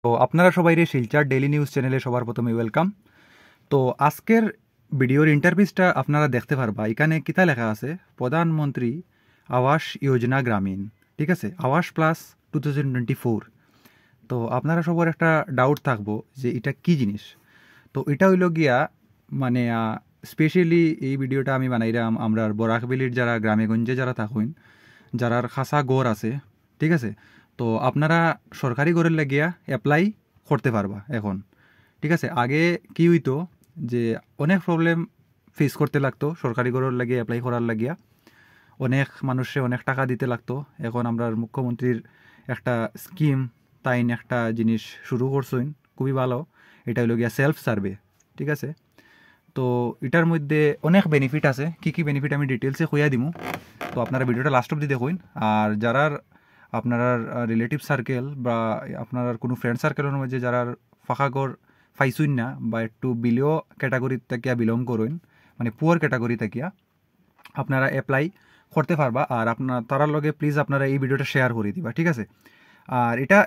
তো আপনারা সবাই শিলচর ডেইলি নিউজ চ্যানেলে সবার প্রথমে ওয়েলকাম। তো আজকের ভিডিওর ইন্টারভিউসটা আপনারা দেখতে পারবা। এখানে কিতা লেখা আছে, প্রধানমন্ত্রী আবাস যোজনা গ্রামীণ, ঠিক আছে, আবাস প্লাস 2024। তো আপনারা সবার একটা ডাউট থাকবো যে এটা কি জিনিস। তো এটা হইল গিয়া মানে স্পেশালি এই ভিডিওটা আমি বানাইলাম আমরা বরাকবেলির যারা গ্রামে গঞ্জে যারা থাকুন, যারার খাসা গড় আছে, ঠিক আছে। তো আপনারা সরকারি গড়ের লাগিয়া অ্যাপ্লাই করতে পারবা এখন, ঠিক আছে। আগে কি হইতো যে অনেক প্রবলেম ফেস করতে লাগতো সরকারি গড়ের লাগিয়ে অ্যাপ্লাই করার লাগিয়া, অনেক মানুষে অনেক টাকা দিতে লাগতো। এখন আমরা মুখ্যমন্ত্রীর একটা স্কিম তাইন একটা জিনিস শুরু করছেন, খুবই ভালো। এটা হইল গিয়া সেলফ সার্ভে, ঠিক আছে। তো এটার মধ্যে অনেক বেনিফিট আছে। কি কি বেনিফিট আমি ডিটেলসে কইয়া দিমু, তো আপনারা ভিডিওটা লাস্ট অবধি দেখুন। আর যারা আপনার রিলেটিভ সার্কেল বা আপনার কোনো ফ্রেন্ড সার্কেলের মধ্যে যারা ফাঁকা ঘর পাইছুন না বা একটু বিলো ক্যাটাগরি থাকিয়া বিলং করুন, মানে পুয়ার ক্যাটাগরি থাকিয়া, আপনারা অ্যাপ্লাই করতে পারবা। আর আপনার তারার লগে প্লিজ আপনারা এই ভিডিওটা শেয়ার করে দিবা, ঠিক আছে। আর এটা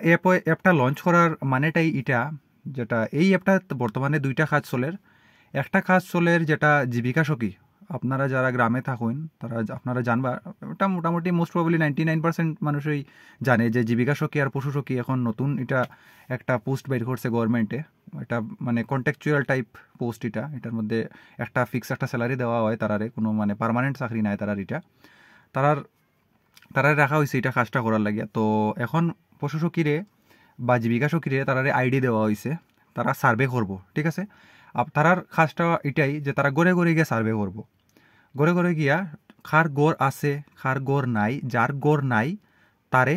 অ্যাপটা লঞ্চ করার মানেটাই এটা, যেটা এই অ্যাপটা বর্তমানে দুইটা কাজ চলের। একটা কাজ চলের যেটা জীবিকা সখী। আপনারা যারা গ্রামে থাকুন তারা আপনারা জানবা, এটা মোটামুটি মোস্ট প্রবাবলি 99% মানুষই জানে যে জীবিকা সখী আর পশু সখী এখন নতুন এটা একটা পোস্ট বের করছে গভর্নমেন্টে। এটা মানে কন্ট্যাকচুয়াল টাইপ পোস্ট। এটার মধ্যে একটা ফিক্স একটা স্যালারি দেওয়া হয় তারারে, কোনো মানে পার্মানেন্ট চাকরি নাই তারার। তারারে রাখা হয়েছে এটা কাজটা করার লাগিয়া। তো এখন পশু সখীরে বা জীবিকা সখীরে তারারে আইডি দেওয়া হয়েছে, তারা সার্ভে করব, ঠিক আছে। তারার কাজটা এটাই যে তারা গড়ে গড়ে গিয়ে সার্ভে করব, গড়ে গড়ে গিয়া কার গড় আছে কার গড় নাই, যার গড় নাই তারে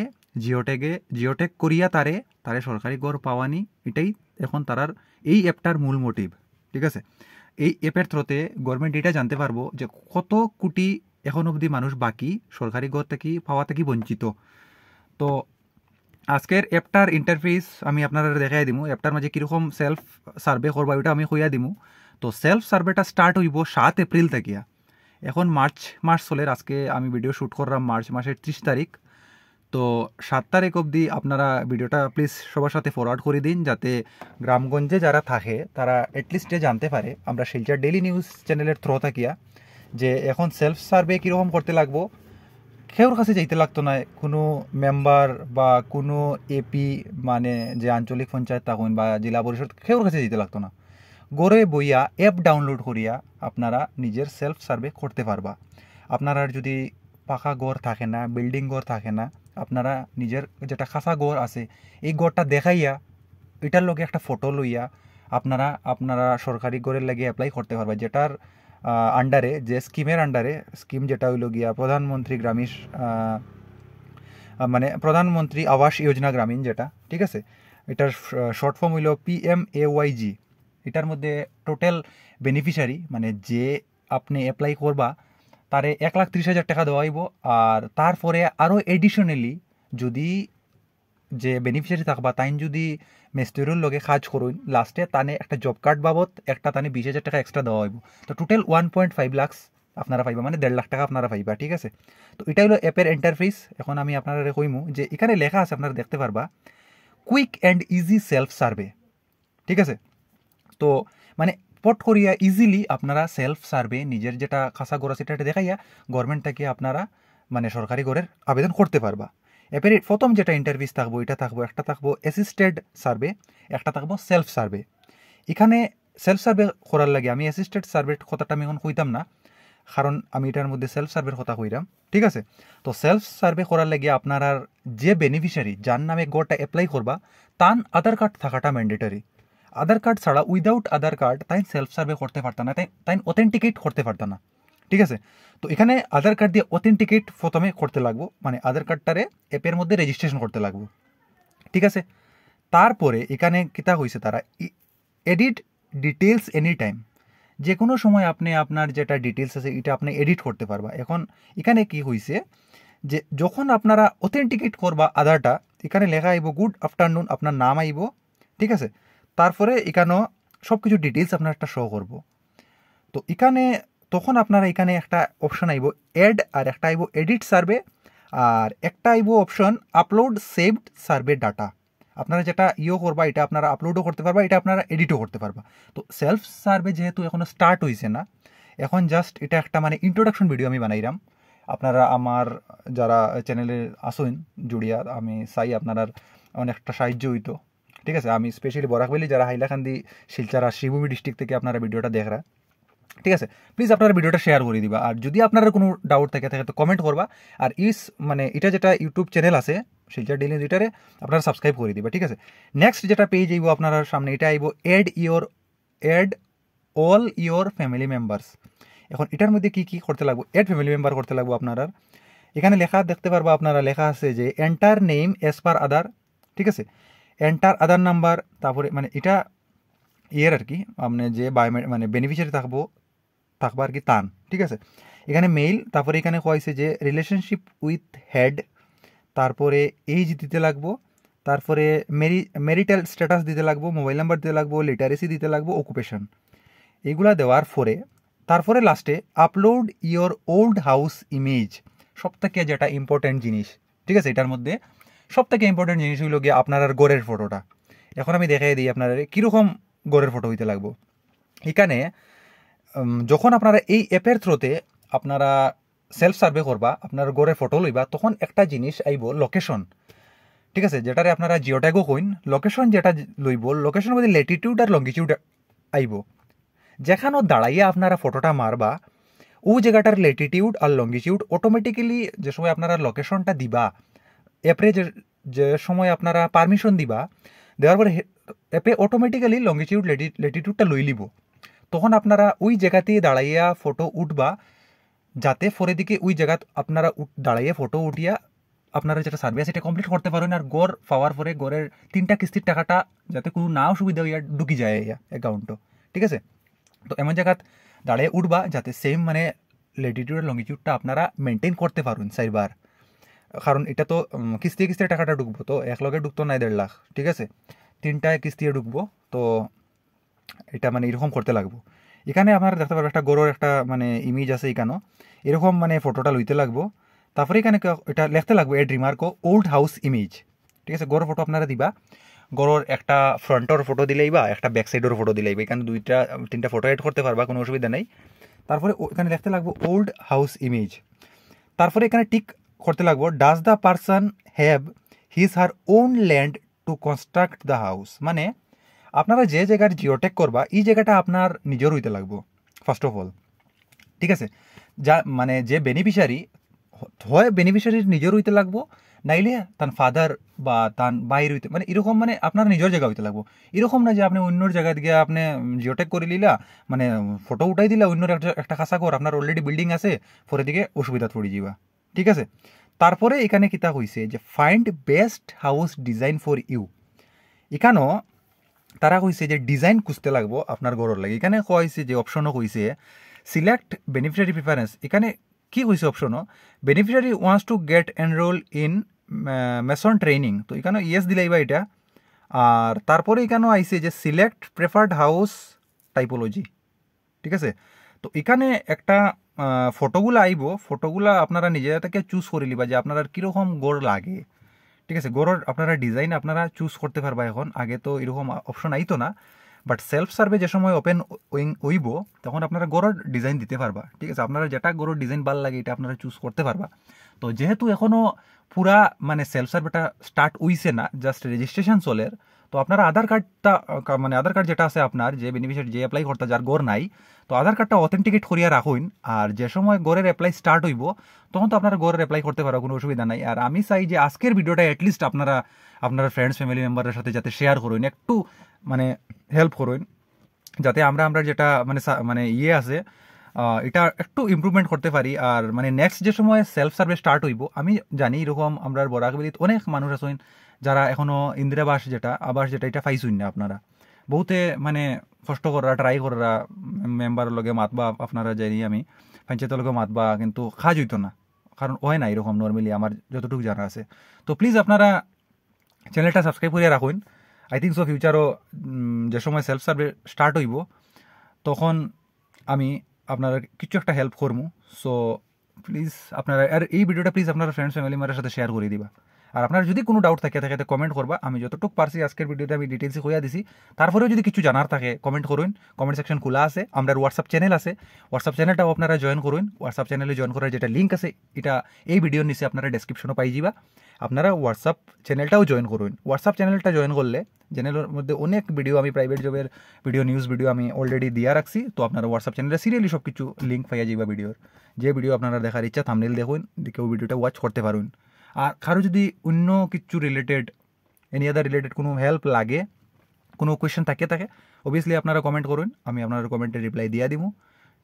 জিওটেক করিয়া তারে সরকারি গড় পাওয়ানি। এটাই এখন তারার এই অ্যাপটার মূল মোটিভ, ঠিক আছে। এই অ্যাপের থ্রুতে গভর্নমেন্ট এটা জানতে পারবো যে কত কোটি এখন অবধি মানুষ বাকি সরকারি গড় থেকে পাওয়া থেকে বঞ্চিত। তো আজকের অ্যাপটার ইন্টারফেস আমি আপনারা দেখাই দিমু। অ্যাপটার মাঝে কীরকম সেলফ সার্ভে করবা ওইটা আমি কইয়া দিমু। তো সেলফ সার্ভেটা স্টার্ট হইব 7 এপ্রিল থেকে। এখন মার্চ মাস চলের, আজকে আমি ভিডিও শ্যুট করলাম মার্চ মাসের 30 তারিখ। তো 7 তারিখ অবধি আপনারা ভিডিওটা প্লিজ সবার সাথে ফরওয়ার্ড করে দিন, যাতে গ্রামগঞ্জে যারা থাকে তারা অ্যাটলিস্টে জানতে পারে আমরা শিলচর ডেইলি নিউজ চ্যানেলের থ্রো থাকিয়া যে এখন সেলফ সার্ভে কীরকম করতে লাগবো। কেউর কাছে যাইতে লাগতো না, কোনো মেম্বার বা কোনো এপি মানে যে আঞ্চলিক পঞ্চায়েত থাকুন বা জেলা পরিষদ, কেউর কাছে যেতে লাগতো না। গড়ে বইয়া অ্যাপ ডাউনলোড করিয়া আপনারা নিজের সেলফ সার্ভে করতে পারবা। আপনারা যদি পাকা ঘর থাকে না, বিল্ডিং ঘর থাকে না, আপনারা নিজের যেটা খাসা ঘর আছে এই ঘরটা দেখাইয়া এটার লগে একটা ফটো লইয়া আপনারা সরকারি ঘরের লাগে অ্যাপ্লাই করতে পারবা। যেটার আন্ডারে, যে স্কিমের আন্ডারে, স্কিম যেটা হইল গিয়া প্রধানমন্ত্রী মানে প্রধানমন্ত্রী আবাস যোজনা গ্রামীণ যেটা, ঠিক আছে। এটার শর্ট ফর্ম হইল PMAYG। এটার মধ্যে টোটাল বেনিফিশিয়ারি মানে যে আপনি অ্যাপ্লাই করবা তারে 1,30,000 টাকা দেওয়া হইব। আর তারপরে আরও এডিশনালি যদি যে বেনিফিশিয়ারি থাকবা তাইন যদি মেস্টুরের লগে কাজ করুন, লাস্টে তানে একটা জব কার্ড বাবদ একটা তানে 20,000 টাকা এক্সট্রা দেওয়া হইব। তো টোটাল 1.5 লাখ আপনারা পাইবা, মানে 1.5 লাখ টাকা আপনারা পাইবা, ঠিক আছে। তো এটা হলো অ্যাপের ইন্টারফেস। এখন আমি আপনারা কইমু যে এখানে লেখা আছে, আপনারা দেখতে পারবা quick and easy self survey, ঠিক আছে। তো মানে পট করিয়া ইজিলি আপনারা সেলফ সার্ভে নিজের যেটা খাসা গড় আছে সেটা দেখাইয়া গভর্নমেন্ট থেকে আপনারা মানে সরকারি গড়ের আবেদন করতে পারবা। এরপরে প্রথম যেটা ইন্টারভিউ থাকবো এটা থাকবো, একটা থাকবো অ্যাসিস্টেড সার্ভে, একটা থাকবো সেলফ সার্ভে। এখানে সেলফ সার্ভে করার লাগে আমি অ্যাসিস্টেড সার্ভের কথাটা আমি এখন কইতাম না, কারণ আমি এটার মধ্যে সেলফ সার্ভের কথা কইরাম, ঠিক আছে। তো সেলফ সার্ভে করার লাগে আপনারা যে বেনিফিশিয়ারি যার নামে গড়টা অ্যাপ্লাই করবা তার আধার কার্ড থাকাটা ম্যান্ডেটরি। আধার কার্ড ছাড়া উইদাউট আধার কার্ড তাই সেলফ সার্ভে করতে পারত না, তাই অথেন্টিকেট করতে পারত না, ঠিক আছে। তো এখানে আধার কার্ড দিয়ে অথেন্টিকেট প্রথমে করতে লাগবো, মানে আধার কার্ডটারে অ্যাপের মধ্যে রেজিস্ট্রেশন করতে লাগবো, ঠিক আছে। তারপরে এখানে কিতা হয়েছে তারা এডিট ডিটেলস এনি টাইম, যে কোনো সময় আপনি আপনার যেটা ডিটেলস আছে এটা আপনি এডিট করতে পারবা। এখন এখানে কি হয়েছে যে যখন আপনারা অথেন্টিকেট করবা আধারটা, এখানে লেখা আইব গুড আফটারনুন, আপনার নাম আইব, ঠিক আছে। তারপরে এখানেও সব কিছু ডিটেলস আপনার একটা শো করব। তো এখানে তখন আপনারা এখানে একটা অপশন আইব অ্যাড, আর একটা আইব এডিট সার্ভে, আর একটা আইব option upload saved survey data. আপনারা যেটা করবা এটা আপনারা আপলোডও করতে পারবা, এটা আপনারা এডিটও করতে পারবা। তো সেলফ সার্ভে যেহেতু এখনো স্টার্ট হয়েছে না, এখন জাস্ট এটা একটা মানে ইন্ট্রোডাকশন ভিডিও আমি বানাইলাম। আপনারা আমার যারা চ্যানেলে আসুন জুড়িয়া, আমি চাই আপনারা অনেকটা সাহায্য হইতো। ঠিক আছে, আমি স্পেশালি বরাকবেলি যারা হাইলাকান্দি শিলচর আর শ্রীভূমি ডিস্ট্রিক্ট থেকে আপনারা ভিডিওটা দেখরা, ঠিক আছে, প্লিজ আপনারা ভিডিওটা শেয়ার করে দিবা। আর যদি আপনারা কোনো ডাউট থাকে তো কমেন্ট করবা। আর মানে এটা যেটা ইউটিউব চ্যানেল আছে শিলচর ডেইলি এটারে আপনারা সাবস্ক্রাইব করে দিবা। ঠিক আছে, নেক্সট যেটা পেজ আইব আপনার সামনে, এটা I've add all your family members. এখন এটার মধ্যে কি কি করতে লাগবে? এড ফ্যামিলি মেম্বার করতে লাগবো আপনারা। এখানে লেখা দেখতে পারবা আপনারা, লেখা আছে যে এন্টার নেম এস পার আদার। ঠিক আছে, এন্টার আদার নাম্বার, তারপরে মানে এটা আর কি আপনি যে মানে বেনিফিশিয়ারি থাকবো আর কি তান। ঠিক আছে, এখানে মেইল, তারপরে এখানে কয়েছে যে রিলেশনশিপ উইথ হেড, তারপরে এজ দিতে লাগবো, তারপরে মেরিটাল স্ট্যাটাস দিতে লাগবো, মোবাইল নাম্বার দিতে লাগবো, লিটারেসি দিতে লাগবো, অকুপেশন, এগুলা দেওয়ার পরে তারপরে লাস্টে upload your old house image. সবথেকে যেটা ইম্পর্টেন্ট জিনিস, ঠিক আছে, এটার মধ্যে সবথেকে ইম্পর্টেন্ট জিনিস হইল গিয়ে আপনার গড়ের ফটোটা। এখন আমি দেখাই দিই আপনার কীরকম গড়ের ফটো হইতে লাগবো। এখানে যখন আপনারা এই অ্যাপের থ্রুতে আপনারা সেলফ সার্ভে করবা, আপনার গড়ের ফটো লইবা, তখন একটা জিনিস আইব লোকেশন। ঠিক আছে, যেটারে আপনারা জিওট্যাগও কইন, লোকেশন যেটা লইব, লোকেশনের মধ্যে ল্যাটিটিউড আর লঙ্গিটিউড আইব। যেখানে দাঁড়াইয়া আপনারা ফটোটা মারবা ও জায়গাটার ল্যাটিটিউড আর লঙ্গিটিউড অটোমেটিক্যালি যে সময় আপনারা লোকেশনটা দিবা অ্যাপে, যে সময় আপনারা পারমিশন দিবা, দেওয়ার পরে অ্যাপে অটোমেটিক্যালি লঙ্গিটিউড ল্যাটিটিউডটা লই লিব। তখন আপনারা ওই জায়গাতেই দাঁড়াইয়া ফটো উঠবা, যাতে পরে দিকে ওই জায়গা আপনারা দাঁড়াইয়া ফটো উঠিয়া আপনারা যেটা সার্ভে সেটা কমপ্লিট করতে পারেন। আর গড় পাওয়ার পরে গড়ের 3টা কিস্তির টাকাটা যাতে কোনো না অসুবিধা হইয়া ঢুকি যায় অ্যাকাউন্টও। ঠিক আছে, তো এমন জায়গা দাঁড়িয়ে উঠবা যাতে সেম মানে ল্যাটিটিউড আর লঙ্গিটিউডটা আপনারা মেনটেন করতে পারেন চাইবার। কারণ এটা তো কিস্তির টাকাটা ঢুকবো, তো একলগে ঢুকতো না 1.5 লাখ। ঠিক আছে, 3টায় কিস্তিয়ে ঢুকবো, তো এটা মানে এরকম করতে লাগবো। এখানে আমার দেখতে পারবো একটা গরুর একটা মানে ইমেজ আছে, এখানেও এরকম মানে ফটোটা লইতে লাগবো। তারপরে এখানে এটা লিখতে লাগবো এড রিমার্কও ওল্ড হাউস ইমেজ। ঠিক আছে, গরুর ফটো আপনারা দিবা, গরুর একটা ফ্রন্টর ফটো দিলেই বা একটা ব্যাক সাইডের ফটো দিলেই বা, এখানে 2-3টা ফটো এড করতে পারবা, কোনো অসুবিধা নেই। তারপরে এখানে লিখতে লাগবো ওল্ড হাউস ইমেজ। তারপরে এখানে টিক করতে লাগবো does the person have his her own land to construct the house. মানে আপনারা যে জায়গার জিওটেক করবা এই জায়গাটা আপনার নিজের হইতে লাগবো ফার্স্ট অফ অল। ঠিক আছে, যা মানে যে বেনিফিশিয়ারি হয় বেনিফিশিয়ারির নিজের হইতে লাগবো, নাইলে তার ফাদার বা তার বাইর হইতে, মানে এরকম মানে আপনার নিজের জায়গা হইতে লাগবো। এরকম না যে আপনি অন্যর জায়গায় গিয়ে আপনি জিওটেক করে লিলা, মানে ফটো উঠাই দিলা অন্যর একটা খাসা ঘর, আপনার অলরেডি বিল্ডিং আছে, পরে দিকে অসুবিধা পড়ে যাবা। ঠিক আছে, তারপরে এখানে কিতা হইছে যে find best house design for you. এখানেও তারা কইছে যে ডিজাইন খুঁজতে লাগবো আপনার ঘরের লাগে। এখানে কইছে যে অপশনও কইছে সিলেক্ট বেনিফিশিয়ারি প্রিফারেন্স। এখানে কি কইছে অপশনও, beneficiary wants to get enroll in mason training, তো এখানে ইয়েস দিলাইবা এটা। আর তারপরে এখানেও আইছে যে সিলেক্ট প্রেফার্ড হাউস টাইপোলজি। ঠিক আছে, তো এখানে একটা ফটোগুলো আইব, ফটোগুলা আপনারা নিজেরা থেকে চুজ করে লিবা যে আপনারা কীরকম গড় লাগে। ঠিক আছে, গড়ের আপনারা ডিজাইন আপনারা চুজ করতে পারবা। এখন আগে তো এরকম অপশন আইতো না, বাট সেলফ সার্ভে যে সময় ওপেন হইব তখন আপনারা গড়ের ডিজাইন দিতে পারবা। ঠিক আছে, আপনারা যেটা গড়ের ডিজাইন ভালো লাগে এটা আপনারা চুজ করতে পারবা। তো যেহেতু এখনও পুরা মানে সেলফ সার্ভেটা স্টার্ট হইছে না, জাস্ট রেজিস্ট্রেশন চলের, তো আপনারা আধার কার্ডটা মানে আধার কার্ড যেটা আছে আপনার যে বেনিফিশিয়ারি যে অ্যাপ্লাই করতে যার গড় নাই, তো আধার কার্ডটা অথেন্টিকেট করিয়া রাখুন। আর যে সময় গড়ের অ্যাপ্লাই স্টার্ট হইব তখন তো আপনারা গড়ের অ্যাপ্লাই করতে পারো, কোনো অসুবিধা নাই। আর আমি চাই যে আজকের ভিডিওটা অ্যাটলিস্ট আপনারা আপনার ফ্রেন্ডস ফ্যামিলি মেম্বারের সাথে যাতে শেয়ার করুন, একটু মানে হেল্প করুন, যাতে আমরা যেটা মানে মানে আছে এটা একটু ইমপ্রুভমেন্ট করতে পারি। আর মানে নেক্সট যে সময় সেলফ সার্ভে স্টার্ট হইব, আমি জানি এরকম আমরা বরাকবেলিত অনেক মানুষ আছেন যারা এখনও ইন্দিরাবাস যেটা আবাস যেটা এটা পাইছুন না। আপনারা বহুতে মানে কষ্ট করা ট্রাই করা মেম্বারের লগে মাতবা, আপনারা জানি আমি পঞ্চায়েতের লগে মাতবা, কিন্তু কাজ হইতো না, কারণ হয় না এরকম নর্মালি আমার যতটুকু জানা আছে। তো প্লিজ আপনারা চ্যানেলটা সাবস্ক্রাইব করে রাখুন। আই থিঙ্ক সো ফিউচারও যে সময় সেলফ সার্ভে স্টার্ট হইব তখন আমি আপনারা কিছু একটা হেল্প করবো। সো প্লিজ আপনারা আর এই ভিডিওটা প্লিজ আপনারা ফ্রেন্ডস ফ্যামিলি মেম্বারের সাথে শেয়ার করে দিবা। আর আপনার যদি কোনো ডাউট থাকে তাকে কমেন্ট করবা, আমি যতটুকু পারছি আজকের ভিডিওতে আমি ডিটেলসে কইয়া দিছি। তারপরেও যদি কিছু জানার থাকে কমেন্ট করুন, কমেন্ট সেকশন খোলা আছে। আমরা হোয়াটসঅ্যাপ চ্যানেল আছে, হোয়াটসঅ্যাপ চ্যানেলটাও আপনারা জয়েন করুন। হোয়াটসঅ্যাপ চ্যানেলে জয়েন করার যেটা লিঙ্ক আছে এটা এই ভিডিওর নিচে আপনারা ডেসক্রিপশনও পাই যাবা। আপনারা হোয়াটসঅ্যাপ চ্যানেলটাও জয়েন করুন। হোয়াটসঅ্যাপ চ্যানেলটা জয়েন করলে চ্যানেলের মধ্যে অনেক ভিডিও, আমি প্রাইভেট জবের ভিডিও, নিউজ ভিডিও আমি অলরেডি দিয়া রাখছি। তো আপনারা হোয়াটসঅ্যাপ চ্যানেলে সিরিয়ালি সব কিছু লিঙ্ক পাইয়া যাইবা ভিডিওর। যে ভিডিও আপনারা দেখার ইচ্ছা থাম্বনেল দেখুন, কেউ ভিডিওটা ওয়াচ করতে পারুন। আর কারো যদি অন্য কিছু রিলেটেড, এনি আদার রিলেটেড কোনো হেল্প লাগে, কোনো কোয়েশ্চেন থাকে অবভিয়াসলি আপনারা কমেন্ট করুন, আমি আপনার কমেন্টে রিপ্লাই দিয়া দিব।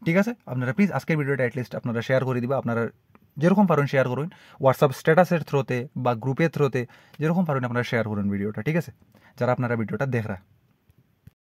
ঠিক আছে, আপনারা প্লিজ আজকের ভিডিওটা অ্যাটলিস্ট আপনারা শেয়ার করে দিবা। আপনারা যেরকম পারুন শেয়ার করুন, হোয়াটসঅ্যাপ স্ট্যাটাসের থ্রোতে বা গ্রুপের থ্রোতে, যেরকম পারুন আপনারা শেয়ার করুন ভিডিওটা। ঠিক আছে, যারা আপনারা ভিডিওটা দেখরা।